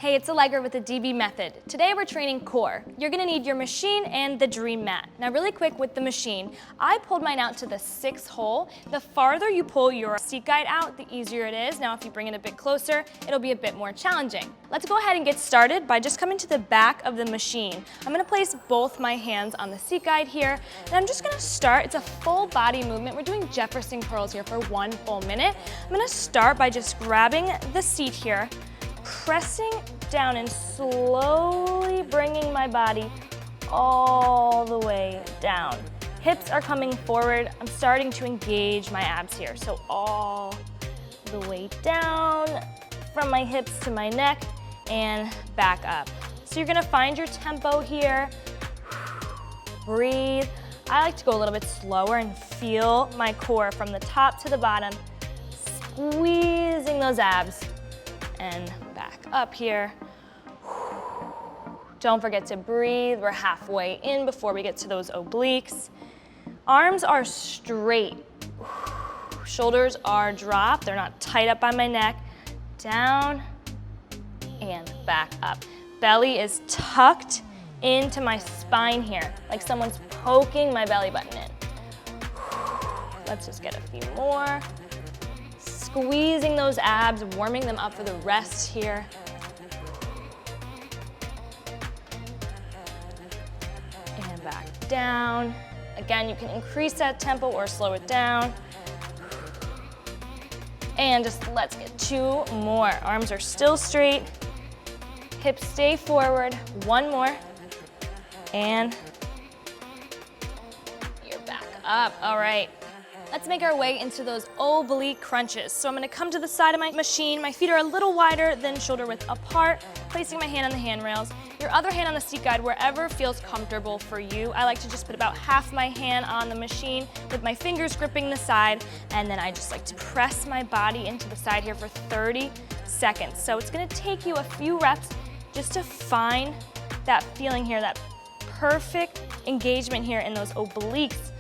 Hey, it's Allegra with the DB method. Today we're training core. You're gonna need your machine and the dream mat. Now really quick with the machine, I pulled mine out to the 6th hole. The farther you pull your seat guide out, the easier it is. Now if you bring it a bit closer, it'll be a bit more challenging. Let's go ahead and get started by just coming to the back of the machine. I'm gonna place both my hands on the seat guide here, and I'm just gonna start. It's a full body movement. We're doing Jefferson curls here for 1 full minute. I'm gonna start by just grabbing the seat here, pressing down and slowly bringing my body all the way down. Hips are coming forward. I'm starting to engage my abs here. So all the way down from my hips to my neck and back up. So you're gonna find your tempo here. Breathe. I like to go a little bit slower and feel my core from the top to the bottom, squeezing those abs and back up here. Don't forget to breathe. We're halfway in before we get to those obliques. Arms are straight. Shoulders are dropped. They're not tight up by my neck. Down and back up. Belly is tucked into my spine here, like someone's poking my belly button in. Let's just get a few more. Squeezing those abs, warming them up for the rest here. And back down. Again, you can increase that tempo or slow it down. And just let's get 2 more. Arms are still straight. Hips stay forward. 1 more. And you're back up. All right. Let's make our way into those oblique crunches. So I'm gonna come to the side of my machine. My feet are a little wider than shoulder width apart, placing my hand on the handrails. Your other hand on the seat guide, wherever feels comfortable for you. I like to just put about half my hand on the machine with my fingers gripping the side, and then I just like to press my body into the side here for 30 seconds. So it's gonna take you a few reps just to find that feeling here, that perfect engagement here in those obliques.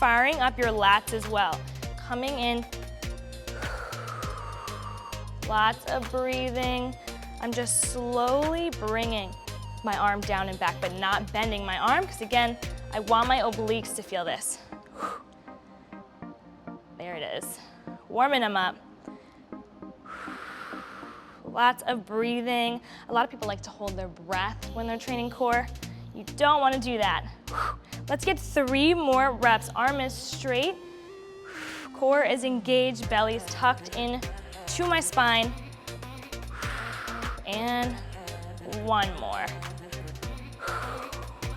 Firing up your lats as well. Coming in. Lots of breathing. I'm just slowly bringing my arm down and back, but not bending my arm, because again, I want my obliques to feel this. There it is. Warming them up. Lots of breathing. A lot of people like to hold their breath when they're training core. You don't want to do that. Let's get 3 more reps. Arm is straight, core is engaged, belly is tucked in to my spine, and 1 more.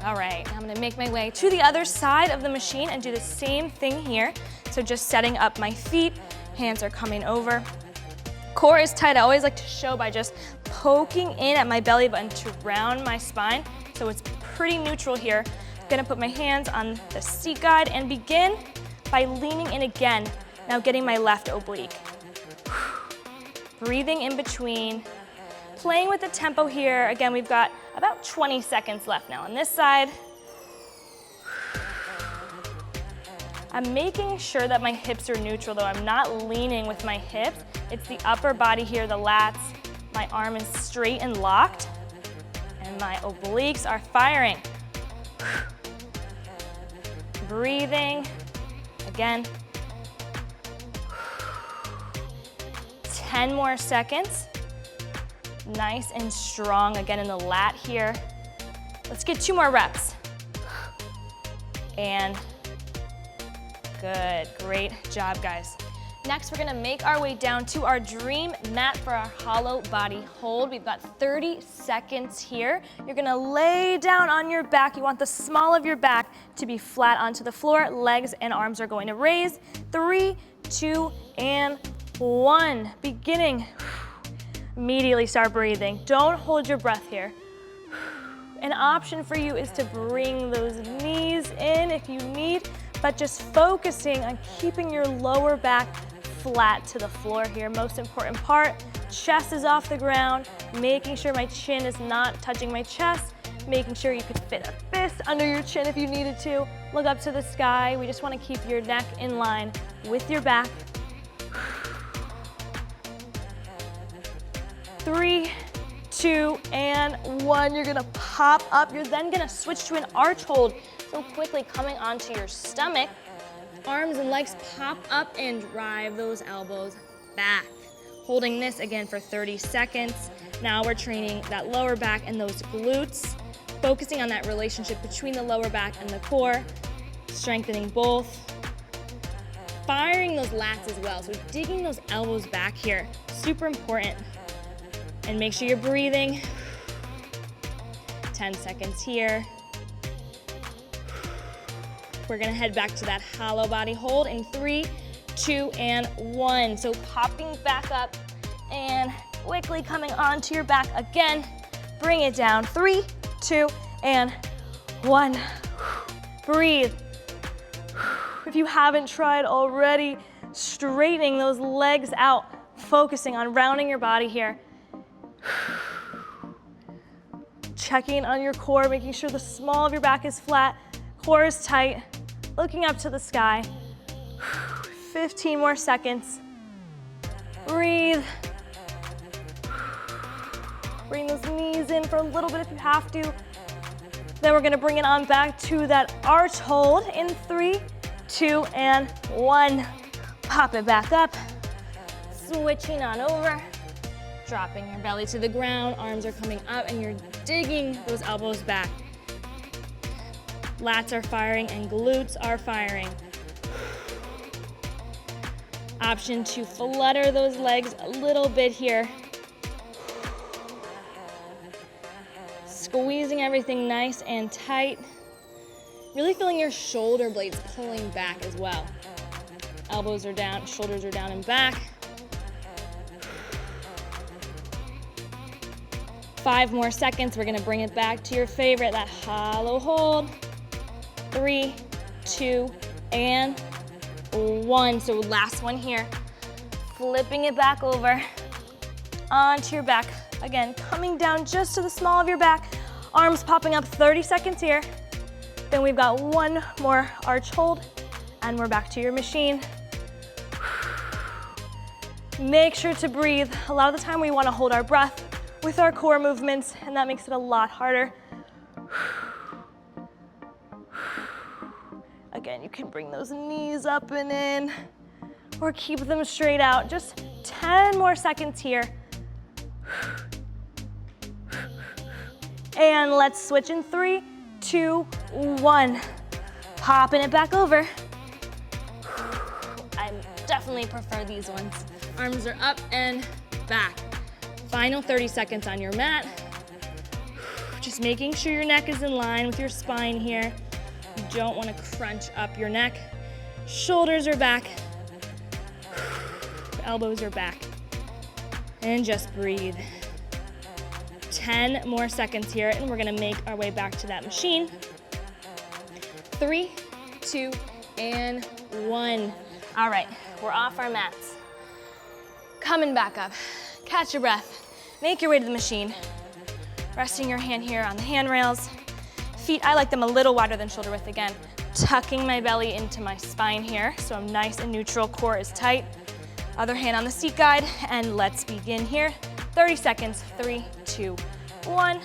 All right, now I'm gonna make my way to the other side of the machine and do the same thing here. So just setting up my feet, hands are coming over. Core is tight. I always like to show by just poking in at my belly button to round my spine. So it's pretty neutral here. Gonna put my hands on the seat guide and begin by leaning in again. Now getting my left oblique. Breathing in between. Playing with the tempo here. Again, we've got about 20 seconds left now on this side. I'm making sure that my hips are neutral though. I'm not leaning with my hips. It's the upper body here, the lats. My arm is straight and locked. And my obliques are firing. Breathing, again. 10 more seconds. Nice and strong, again in the lat here. Let's get 2 more reps. And good, great job, guys. Next, we're gonna make our way down to our dream mat for our hollow body hold. We've got 30 seconds here. You're gonna lay down on your back. You want the small of your back to be flat onto the floor. Legs and arms are going to raise. 3, 2, and 1. Beginning. Immediately start breathing. Don't hold your breath here. An option for you is to bring those knees in if you need, but just focusing on keeping your lower back flat to the floor here. Most important part, chest is off the ground, making sure my chin is not touching my chest, making sure you could fit a fist under your chin if you needed to. Look up to the sky. We just want to keep your neck in line with your back. 3, 2, and 1. You're gonna pop up. You're then gonna switch to an arch hold. So quickly coming onto your stomach, arms and legs pop up and drive those elbows back. Holding this again for 30 seconds. Now we're training that lower back and those glutes, focusing on that relationship between the lower back and the core, strengthening both. Firing those lats as well, so digging those elbows back here, super important. And make sure you're breathing. 10 seconds here. We're gonna head back to that hollow body hold in 3, 2, and 1. So popping back up and quickly coming onto your back again. Bring it down, 3, 2, and 1. Breathe. If you haven't tried already, straightening those legs out, focusing on rounding your body here. Checking on your core, making sure the small of your back is flat, core is tight, looking up to the sky. 15 more seconds. Breathe. Bring those knees in for a little bit if you have to. Then we're gonna bring it on back to that arch hold in 3, 2, and 1. Pop it back up. Switching on over. Dropping your belly to the ground, arms are coming up, and you're digging those elbows back. Lats are firing and glutes are firing. Option to flutter those legs a little bit here. Squeezing everything nice and tight. Really feeling your shoulder blades pulling back as well. Elbows are down, shoulders are down and back. 5 more seconds. We're gonna bring it back to your favorite, that hollow hold. 3, 2, and 1. So last one here. Flipping it back over onto your back. Again, coming down just to the small of your back. Arms popping up, 30 seconds here. Then we've got one more arch hold, and we're back to your machine. Make sure to breathe. A lot of the time we wanna hold our breath with our core movements, and that makes it a lot harder. Again, you can bring those knees up and in, or keep them straight out. Just 10 more seconds here. And let's switch in 3, 2, 1. Popping it back over. I definitely prefer these ones. Arms are up and back. Final 30 seconds on your mat. Just making sure your neck is in line with your spine here. You don't want to crunch up your neck. Shoulders are back. Elbows are back. And just breathe. 10 more seconds here, and we're gonna make our way back to that machine. 3, 2, and 1. All right, we're off our mats. Coming back up. Catch your breath. Make your way to the machine. Resting your hand here on the handrails. Feet, I like them a little wider than shoulder width again. Tucking my belly into my spine here, so I'm nice and neutral, core is tight. Other hand on the seat guide, and let's begin here. 30 seconds, 3, 2, 1.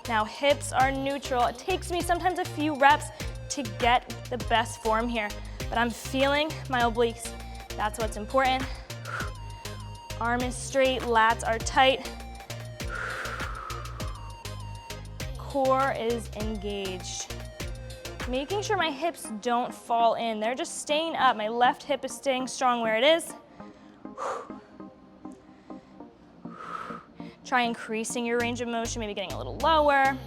Now hips are neutral. It takes me sometimes a few reps to get the best form here, but I'm feeling my obliques. That's what's important. Arm is straight, lats are tight. Core is engaged. Making sure my hips don't fall in. They're just staying up. My left hip is staying strong where it is. Try increasing your range of motion, maybe getting a little lower.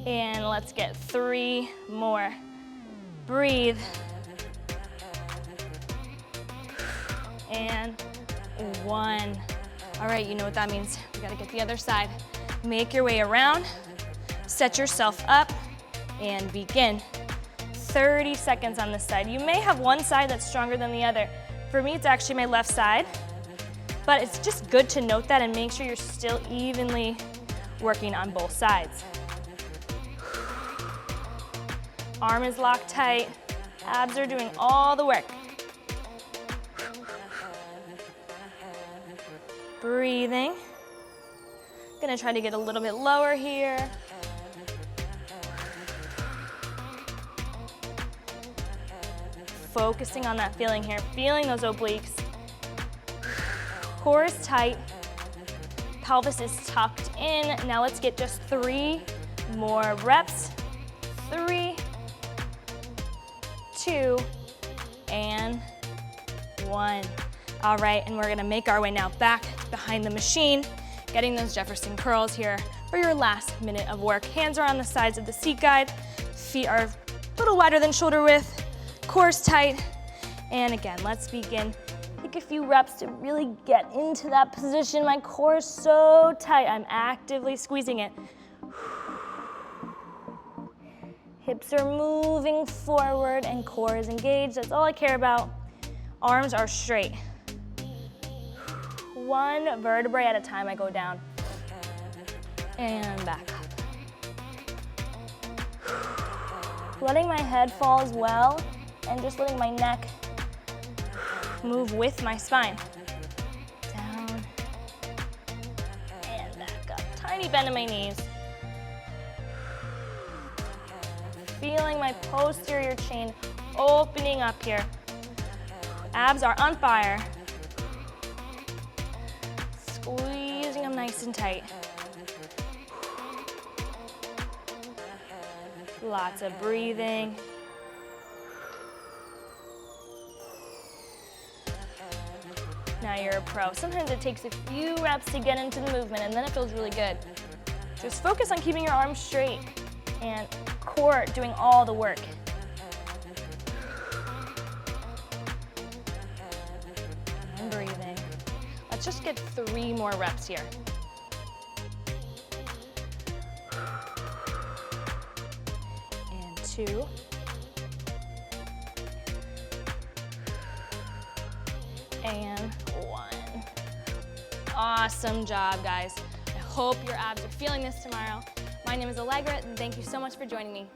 And let's get 3 more. Breathe. And 1. All right, you know what that means. We gotta get the other side. Make your way around, set yourself up, and begin. 30 seconds on this side. You may have one side that's stronger than the other. For me, it's actually my left side, but it's just good to note that and make sure you're still evenly working on both sides. Arm is locked tight, Abs are doing all the work. Breathing. Gonna try to get a little bit lower here. Focusing on that feeling here, feeling those obliques. Core is tight, pelvis is tucked in. Now let's get just 3 more reps. 3, 2, and 1. All right, and we're gonna make our way now back behind the machine, getting those Jefferson curls here for your last minute of work. Hands are on the sides of the seat guide, feet are a little wider than shoulder width, core's tight, and again, let's begin. Take a few reps to really get into that position. My core is so tight, I'm actively squeezing it. Hips are moving forward and core is engaged. That's all I care about. Arms are straight. 1 vertebrae at a time I go down. And back up. Letting my head fall as well, and just letting my neck move with my spine. Down and back up. Tiny bend in my knees. Feeling my posterior chain opening up here. Abs are on fire. Squeezing them nice and tight. Lots of breathing. Now you're a pro. Sometimes it takes a few reps to get into the movement and then it feels really good. Just focus on keeping your arms straight and core doing all the work. And breathing. Let's just get 3 more reps here. And 2. And 1. Awesome job, guys. I hope your abs are feeling this tomorrow. My name is Allegra, and thank you so much for joining me.